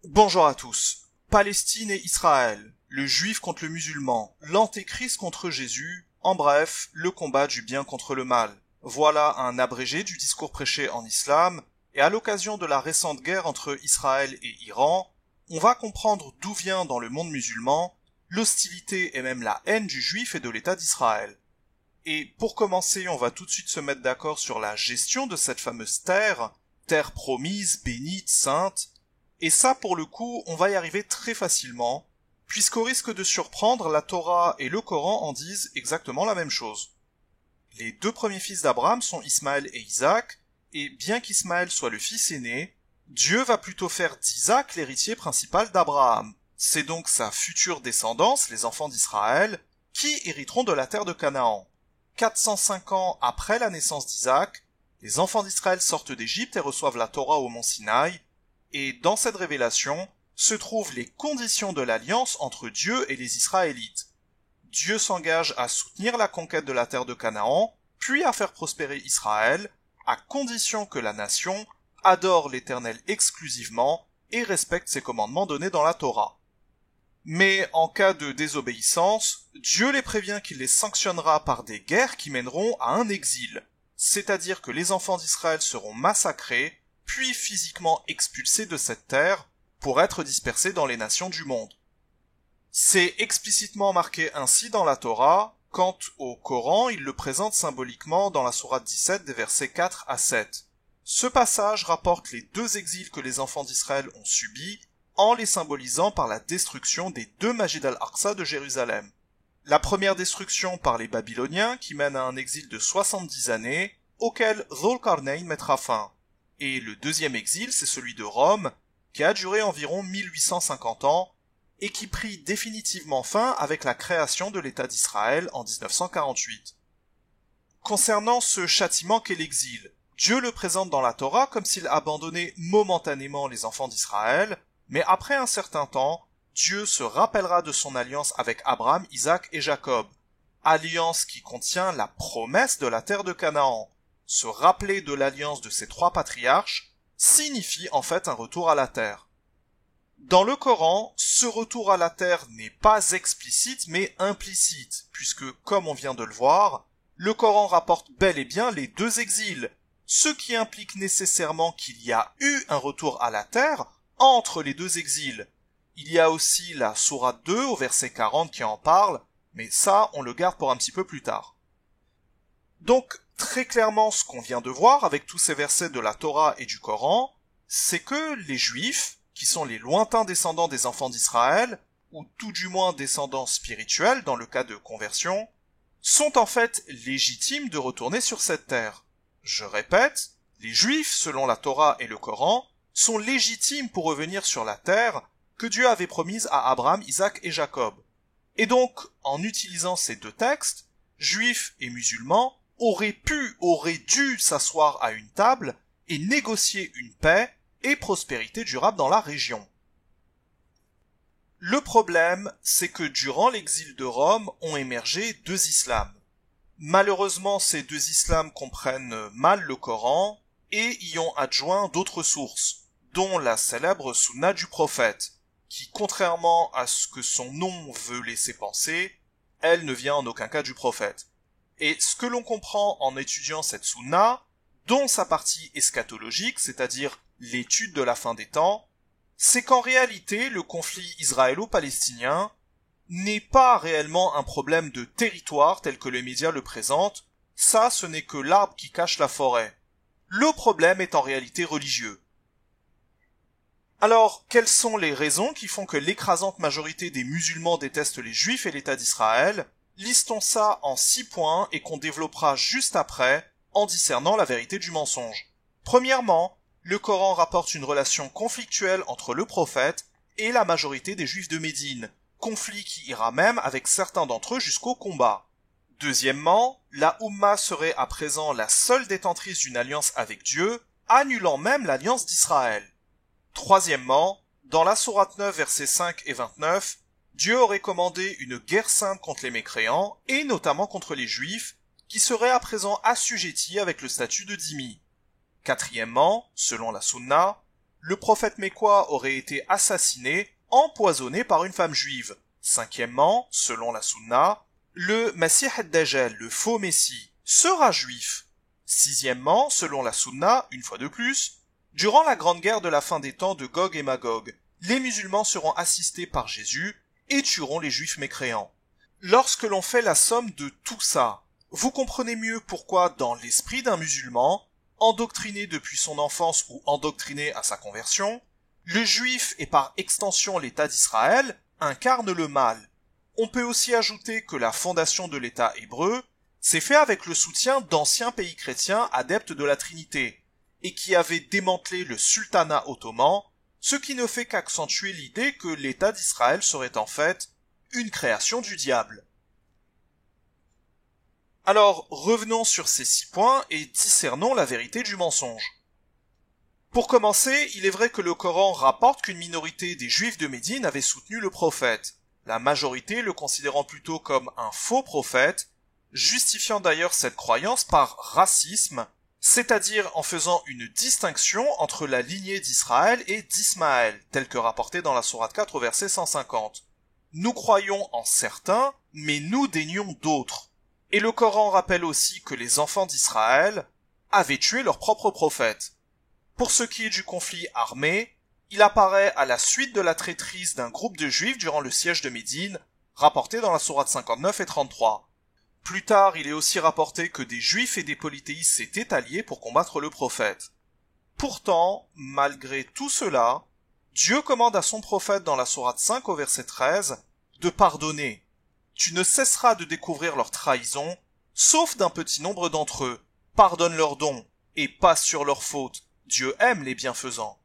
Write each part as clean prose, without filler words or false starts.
Bonjour à tous. Palestine et Israël, le juif contre le musulman, l'antéchrist contre Jésus, en bref, le combat du bien contre le mal. Voilà un abrégé du discours prêché en islam, et à l'occasion de la récente guerre entre Israël et Iran, on va comprendre d'où vient dans le monde musulman l'hostilité et même la haine du juif et de l'État d'Israël. Et pour commencer, on va tout de suite se mettre d'accord sur la gestion de cette fameuse terre promise, bénite, sainte. Et ça, pour le coup, on va y arriver très facilement, puisqu'au risque de surprendre, la Torah et le Coran en disent exactement la même chose. Les deux premiers fils d'Abraham sont Ismaël et Isaac, et bien qu'Ismaël soit le fils aîné, Dieu va plutôt faire d'Isaac l'héritier principal d'Abraham. C'est donc sa future descendance, les enfants d'Israël, qui hériteront de la terre de Canaan. 405 ans après la naissance d'Isaac, les enfants d'Israël sortent d'Égypte et reçoivent la Torah au mont Sinaï, et dans cette révélation se trouvent les conditions de l'alliance entre Dieu et les Israélites. Dieu s'engage à soutenir la conquête de la terre de Canaan, puis à faire prospérer Israël, à condition que la nation adore l'Éternel exclusivement et respecte ses commandements donnés dans la Torah. Mais en cas de désobéissance, Dieu les prévient qu'il les sanctionnera par des guerres qui mèneront à un exil, c'est-à-dire que les enfants d'Israël seront massacrés, puis physiquement expulsés de cette terre pour être dispersés dans les nations du monde. C'est explicitement marqué ainsi dans la Torah, quant au Coran, il le présente symboliquement dans la sourate 17 des versets 4 à 7. Ce passage rapporte les deux exils que les enfants d'Israël ont subis, en les symbolisant par la destruction des deux Masjid al-Aqsa de Jérusalem. La première destruction par les Babyloniens qui mène à un exil de 70 années, auquel Dhul-Qarnayn mettra fin. Et le deuxième exil, c'est celui de Rome, qui a duré environ 1850 ans, et qui prit définitivement fin avec la création de l'État d'Israël en 1948. Concernant ce châtiment qu'est l'exil, Dieu le présente dans la Torah comme s'il abandonnait momentanément les enfants d'Israël, mais après un certain temps, Dieu se rappellera de son alliance avec Abraham, Isaac et Jacob, alliance qui contient la promesse de la terre de Canaan. Se rappeler de l'alliance de ces trois patriarches signifie en fait un retour à la terre. Dans le Coran, ce retour à la terre n'est pas explicite mais implicite, puisque, comme on vient de le voir, le Coran rapporte bel et bien les deux exils, ce qui implique nécessairement qu'il y a eu un retour à la terre entre les deux exils. Il y a aussi la sourate 2 au verset 40 qui en parle, mais ça, on le garde pour un petit peu plus tard. Donc, très clairement, ce qu'on vient de voir avec tous ces versets de la Torah et du Coran, c'est que les Juifs, qui sont les lointains descendants des enfants d'Israël, ou tout du moins descendants spirituels dans le cas de conversion, sont en fait légitimes de retourner sur cette terre. Je répète, les Juifs, selon la Torah et le Coran, sont légitimes pour revenir sur la terre que Dieu avait promise à Abraham, Isaac et Jacob. Et donc, en utilisant ces deux textes, Juifs et musulmans auraient dû s'asseoir à une table et négocier une paix et prospérité durable dans la région. Le problème, c'est que durant l'exil de Rome ont émergé deux islams. Malheureusement, ces deux islams comprennent mal le Coran et y ont adjoint d'autres sources, dont la célèbre Sunna du prophète, qui, contrairement à ce que son nom veut laisser penser, elle ne vient en aucun cas du prophète. Et ce que l'on comprend en étudiant cette Sunna, dont sa partie eschatologique, c'est-à-dire l'étude de la fin des temps, c'est qu'en réalité, le conflit israélo-palestinien n'est pas réellement un problème de territoire tel que les médias le présentent, ça ce n'est que l'arbre qui cache la forêt. Le problème est en réalité religieux. Alors, quelles sont les raisons qui font que l'écrasante majorité des musulmans détestent les juifs et l'État d'Israël? Listons ça en 6 points et qu'on développera juste après, en discernant la vérité du mensonge. Premièrement, le Coran rapporte une relation conflictuelle entre le prophète et la majorité des juifs de Médine, conflit qui ira même avec certains d'entre eux jusqu'au combat. Deuxièmement, la Oumma serait à présent la seule détentrice d'une alliance avec Dieu, annulant même l'alliance d'Israël. Troisièmement, dans la sourate 9 versets 5 et 29, Dieu aurait commandé une guerre sainte contre les mécréants, et notamment contre les juifs, qui seraient à présent assujettis avec le statut de dhimmi. Quatrièmement, selon la Sunna, le prophète mécois aurait été assassiné, empoisonné par une femme juive. Cinquièmement, selon la Sunna, le Masih ad-Dajjal, le faux Messie, sera juif. Sixièmement, selon la Sunna, une fois de plus, durant la grande guerre de la fin des temps de Gog et Magog, les musulmans seront assistés par Jésus et tueront les juifs mécréants. Lorsque l'on fait la somme de tout ça, vous comprenez mieux pourquoi, dans l'esprit d'un musulman, endoctriné depuis son enfance ou endoctriné à sa conversion, le juif et par extension l'État d'Israël incarne le mal. On peut aussi ajouter que la fondation de l'État hébreu s'est fait avec le soutien d'anciens pays chrétiens adeptes de la Trinité, et qui avaient démantelé le sultanat ottoman, ce qui ne fait qu'accentuer l'idée que l'État d'Israël serait en fait une création du diable. Alors, revenons sur ces 6 points et discernons la vérité du mensonge. Pour commencer, il est vrai que le Coran rapporte qu'une minorité des Juifs de Médine avait soutenu le prophète, la majorité le considérant plutôt comme un faux prophète, justifiant d'ailleurs cette croyance par racisme, c'est-à-dire en faisant une distinction entre la lignée d'Israël et d'Ismaël, telle que rapportée dans la sourate 4 au verset 150. Nous croyons en certains, mais nous dénions d'autres. Et le Coran rappelle aussi que les enfants d'Israël avaient tué leur propre prophète. Pour ce qui est du conflit armé, il apparaît à la suite de la traîtrise d'un groupe de Juifs durant le siège de Médine, rapporté dans la sourate 59 et 33. Plus tard, il est aussi rapporté que des Juifs et des polythéistes s'étaient alliés pour combattre le prophète. Pourtant, malgré tout cela, Dieu commande à son prophète dans la sourate 5 au verset 13 de pardonner. Tu ne cesseras de découvrir leur trahison, sauf d'un petit nombre d'entre eux. Pardonne leurs dons et passe sur leurs fautes. Dieu aime les bienfaisants.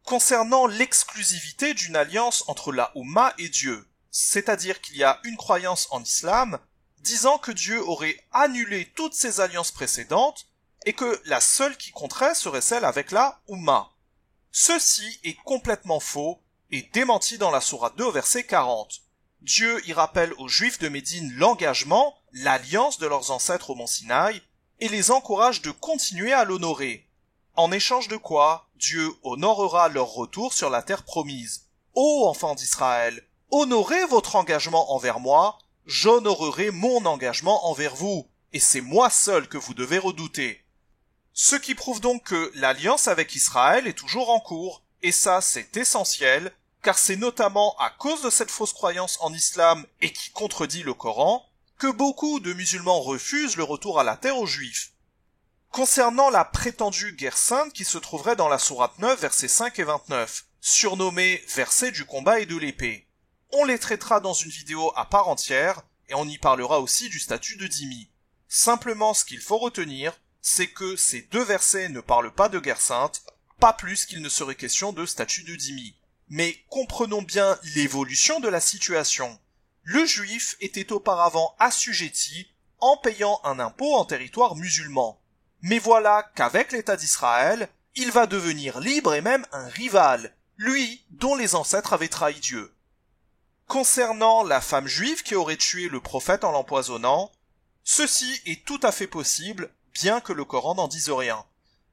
Concernant l'exclusivité d'une alliance entre la Oumma et Dieu, c'est-à-dire qu'il y a une croyance en islam disant que Dieu aurait annulé toutes ses alliances précédentes et que la seule qui compterait serait celle avec la Oumma. Ceci est complètement faux et démenti dans la sourate 2 au verset 40. Dieu y rappelle aux Juifs de Médine l'engagement, l'alliance de leurs ancêtres au mont Sinaï, et les encourage de continuer à l'honorer. En échange de quoi, Dieu honorera leur retour sur la terre promise. Ô enfants d'Israël, honorez votre engagement envers moi, j'honorerai mon engagement envers vous, et c'est moi seul que vous devez redouter. Ce qui prouve donc que l'alliance avec Israël est toujours en cours, et ça c'est essentiel, car c'est notamment à cause de cette fausse croyance en islam et qui contredit le Coran, que beaucoup de musulmans refusent le retour à la terre aux Juifs. Concernant la prétendue guerre sainte qui se trouverait dans la sourate 9 versets 5 et 29, surnommée verset du combat et de l'épée, on les traitera dans une vidéo à part entière et on y parlera aussi du statut de dhimmi. Simplement ce qu'il faut retenir, c'est que ces deux versets ne parlent pas de guerre sainte, pas plus qu'il ne serait question de statut de dhimmi. Mais comprenons bien l'évolution de la situation. Le juif était auparavant assujetti en payant un impôt en territoire musulman. Mais voilà qu'avec l'État d'Israël, il va devenir libre et même un rival, lui dont les ancêtres avaient trahi Dieu. Concernant la femme juive qui aurait tué le prophète en l'empoisonnant, ceci est tout à fait possible, bien que le Coran n'en dise rien.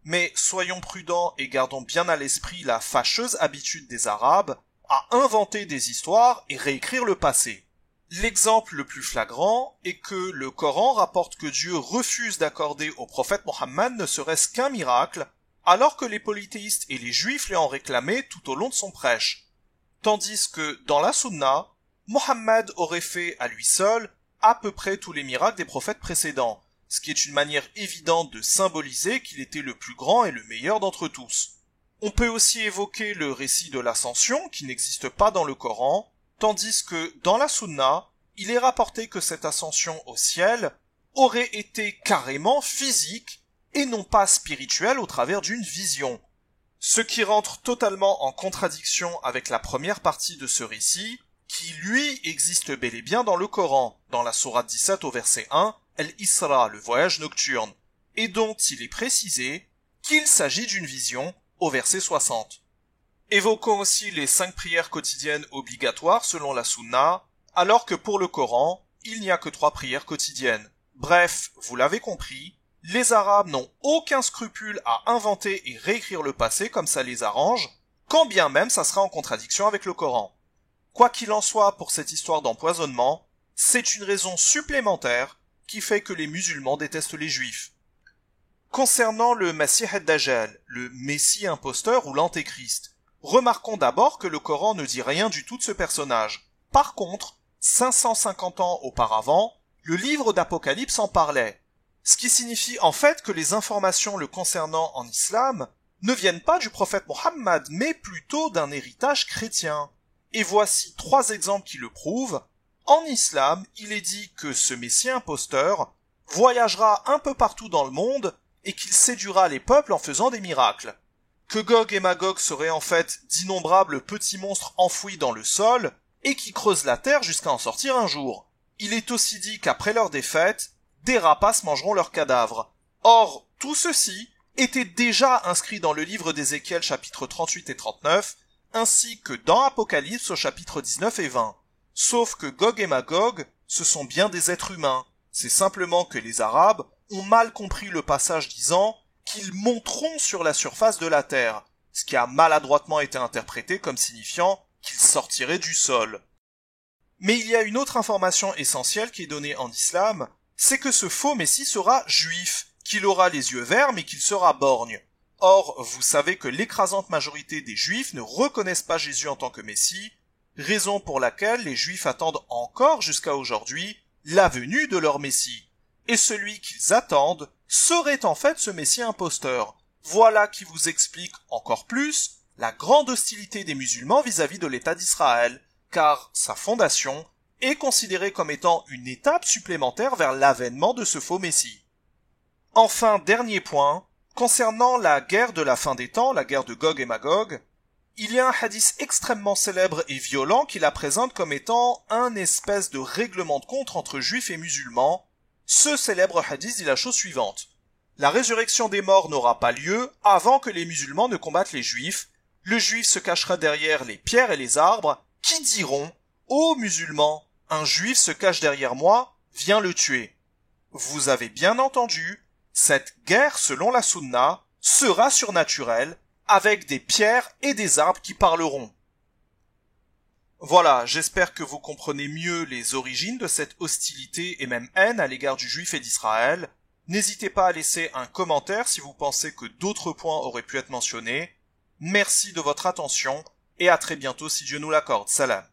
Mais soyons prudents et gardons bien à l'esprit la fâcheuse habitude des Arabes à inventer des histoires et réécrire le passé. L'exemple le plus flagrant est que le Coran rapporte que Dieu refuse d'accorder au prophète Mohammed ne serait-ce qu'un miracle, alors que les polythéistes et les juifs lui en réclamaient tout au long de son prêche. Tandis que, dans la Sunna, Mohammed aurait fait à lui seul à peu près tous les miracles des prophètes précédents, ce qui est une manière évidente de symboliser qu'il était le plus grand et le meilleur d'entre tous. On peut aussi évoquer le récit de l'ascension, qui n'existe pas dans le Coran, tandis que, dans la Sunna, il est rapporté que cette ascension au ciel aurait été carrément physique et non pas spirituelle au travers d'une vision. Ce qui rentre totalement en contradiction avec la première partie de ce récit, qui lui existe bel et bien dans le Coran, dans la sourate 17 au verset 1, Al-Isra, le voyage nocturne, et dont il est précisé qu'il s'agit d'une vision au verset 60. Évoquons aussi les 5 prières quotidiennes obligatoires selon la Sunna, alors que pour le Coran, il n'y a que 3 prières quotidiennes. Bref, vous l'avez compris, Les Arabes n'ont aucun scrupule à inventer et réécrire le passé comme ça les arrange, quand bien même ça sera en contradiction avec le Coran. Quoi qu'il en soit pour cette histoire d'empoisonnement, c'est une raison supplémentaire qui fait que les musulmans détestent les juifs. Concernant le Masih ad-Dajjal, le Messie imposteur ou l'Antéchrist, remarquons d'abord que le Coran ne dit rien du tout de ce personnage. Par contre, 550 ans auparavant, le livre d'Apocalypse en parlait, ce qui signifie en fait que les informations le concernant en islam ne viennent pas du prophète Mohammed, mais plutôt d'un héritage chrétien. Et voici 3 exemples qui le prouvent. En islam, il est dit que ce Messie imposteur voyagera un peu partout dans le monde et qu'il séduira les peuples en faisant des miracles. Que Gog et Magog seraient en fait d'innombrables petits monstres enfouis dans le sol et qui creusent la terre jusqu'à en sortir un jour. Il est aussi dit qu'après leur défaite, des rapaces mangeront leurs cadavres. Or, tout ceci était déjà inscrit dans le livre d'Ézéchiel chapitres 38 et 39, ainsi que dans Apocalypse au chapitre 19 et 20. Sauf que Gog et Magog, ce sont bien des êtres humains. C'est simplement que les Arabes ont mal compris le passage disant qu'ils monteront sur la surface de la terre, ce qui a maladroitement été interprété comme signifiant qu'ils sortiraient du sol. Mais il y a une autre information essentielle qui est donnée en islam, c'est que ce faux messie sera juif, qu'il aura les yeux verts mais qu'il sera borgne. Or, vous savez que l'écrasante majorité des juifs ne reconnaissent pas Jésus en tant que messie, raison pour laquelle les juifs attendent encore jusqu'à aujourd'hui la venue de leur messie. Et celui qu'ils attendent serait en fait ce messie imposteur. Voilà qui vous explique encore plus la grande hostilité des musulmans vis-à-vis de l'État d'Israël, car sa fondation est considérée comme étant une étape supplémentaire vers l'avènement de ce faux messie. Enfin, dernier point, concernant la guerre de la fin des temps, la guerre de Gog et Magog, il y a un hadith extrêmement célèbre et violent qui la présente comme étant un espèce de règlement de compte entre juifs et musulmans. Ce célèbre hadith dit la chose suivante. La résurrection des morts n'aura pas lieu avant que les musulmans ne combattent les juifs. Le juif se cachera derrière les pierres et les arbres, qui diront « Ô musulmans, un juif se cache derrière moi, viens le tuer ». Vous avez bien entendu, cette guerre selon la sunna sera surnaturelle, avec des pierres et des arbres qui parleront. Voilà, j'espère que vous comprenez mieux les origines de cette hostilité et même haine à l'égard du juif et d'Israël. N'hésitez pas à laisser un commentaire si vous pensez que d'autres points auraient pu être mentionnés. Merci de votre attention et à très bientôt si Dieu nous l'accorde. Salam.